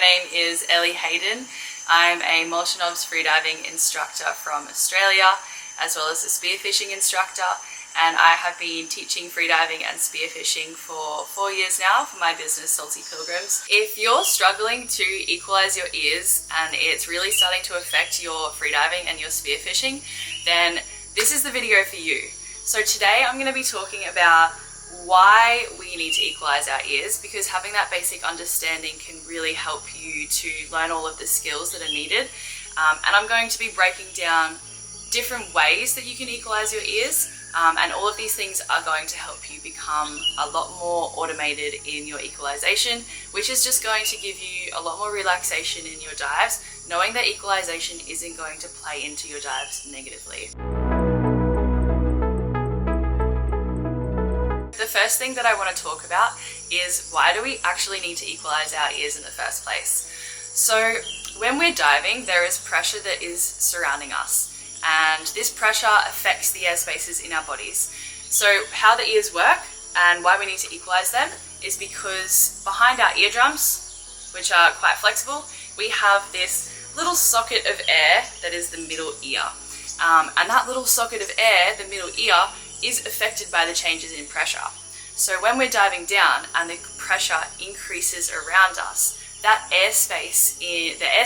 name is Ellie Hayden. I'm a multi-knobs freediving instructor from Australia, as well as a spearfishing instructor, and I have been teaching freediving and spearfishing for 4 years now for my business Salty Pilgrims. If you're struggling to equalize your ears and it's really starting to affect your freediving and your spearfishing, then this is the video for you. So today I'm going to be talking about why we need to equalize our ears, because having that basic understanding can really help you to learn all of the skills that are needed. And I'm going to be breaking down different ways that you can equalize your ears, and all of these things are going to help you become a lot more automated in your equalization, which is just going to give you a lot more relaxation in your dives, knowing that equalization isn't going to play into your dives negatively. The first thing that I want to talk about is, why do we actually need to equalize our ears in the first place? So when we're diving, there is pressure that is surrounding us, and this pressure affects the air spaces in our bodies. So how the ears work and why we need to equalize them is because behind our eardrums, which are quite flexible, we have this little socket of air that is the middle ear. And that little socket of air, the middle ear, is affected by the changes in pressure. So when we're diving down and the pressure increases around us, that the air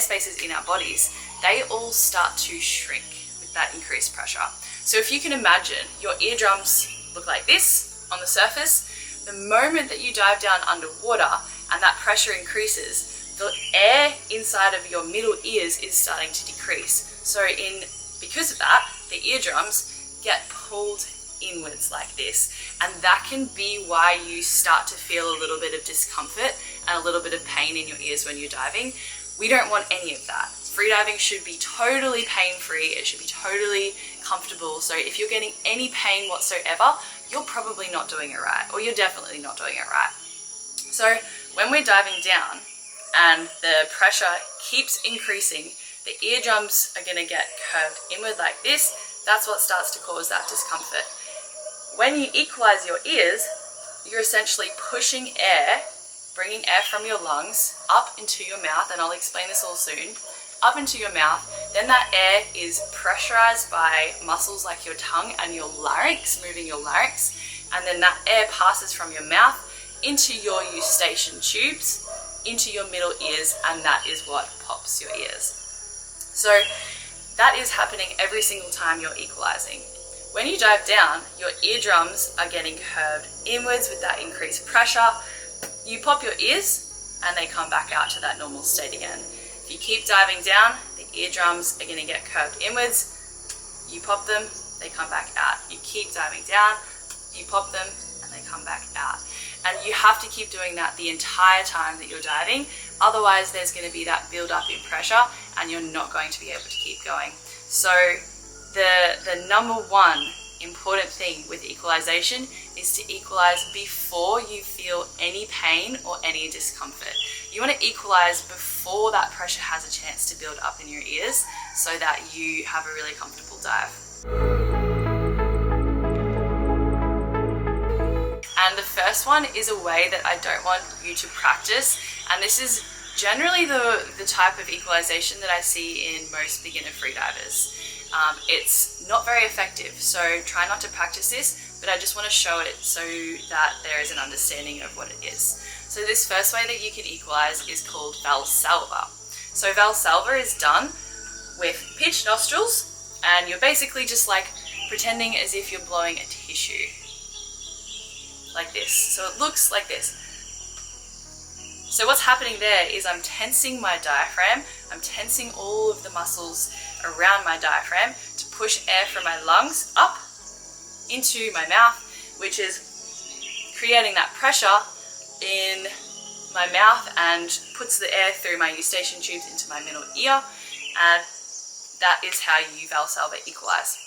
spaces in our bodies, they all start to shrink with that increased pressure. So if you can imagine, your eardrums look like this on the surface. The moment that you dive down underwater and that pressure increases, the air inside of your middle ears is starting to decrease. So because of that, the eardrums get pulled inwards like this, and that can be why you start to feel a little bit of discomfort and a little bit of pain in your ears when you're diving. We don't want any of that. Freediving should be totally pain-free. It should be totally comfortable. So if you're getting any pain whatsoever, you're probably not doing it right, or you're definitely not doing it right. So when we're diving down and the pressure keeps increasing, the eardrums are going to get curved inward like this. That's what starts to cause that discomfort. When you equalize your ears, you're essentially pushing air, bringing air from your lungs up into your mouth, and I'll explain this all soon, up into your mouth. Then that air is pressurized by muscles like your tongue and your larynx, moving your larynx, and then that air passes from your mouth into your eustachian tubes, into your middle ears, and that is what pops your ears. So that is happening every single time you're equalizing. When you dive down, your eardrums are getting curved inwards with that increased pressure. You pop your ears and they come back out to that normal state again. If you keep diving down, the eardrums are going to get curved inwards. You pop them, they come back out. You keep diving down, you pop them, and they come back out. And you have to keep doing that the entire time that you're diving. Otherwise, there's going to be that build up in pressure and you're not going to be able to keep going. So the number one important thing with equalization is to equalize before you feel any pain or any discomfort. You want to equalize before that pressure has a chance to build up in your ears, so that you have a really comfortable dive. And the first one is a way that I don't want you to practice, and this is generally the type of equalization that I see in most beginner freedivers. It's not very effective, so try not to practice this, but I just want to show it so that there is an understanding of what it is. So this first way that you can equalize is called Valsalva. So Valsalva is done with pinched nostrils, and you're basically just like pretending as if you're blowing a tissue. Like this. So it looks like this. So what's happening there is I'm tensing my diaphragm. I'm tensing all of the muscles around my diaphragm to push air from my lungs up into my mouth, which is creating that pressure in my mouth and puts the air through my eustachian tubes into my middle ear, and that is how you Valsalva equalize.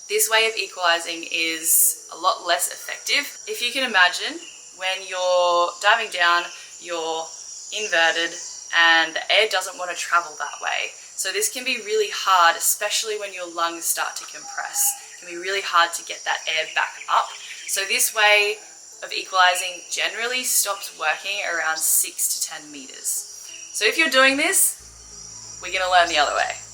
This way of equalizing is a lot less effective. If you can imagine, when you're diving down, you're inverted and the air doesn't want to travel that way. So this can be really hard, especially when your lungs start to compress. It can be really hard to get that air back up. So this way of equalizing generally stops working around 6 to 10 meters. So if you're doing this, we're going to learn the other way.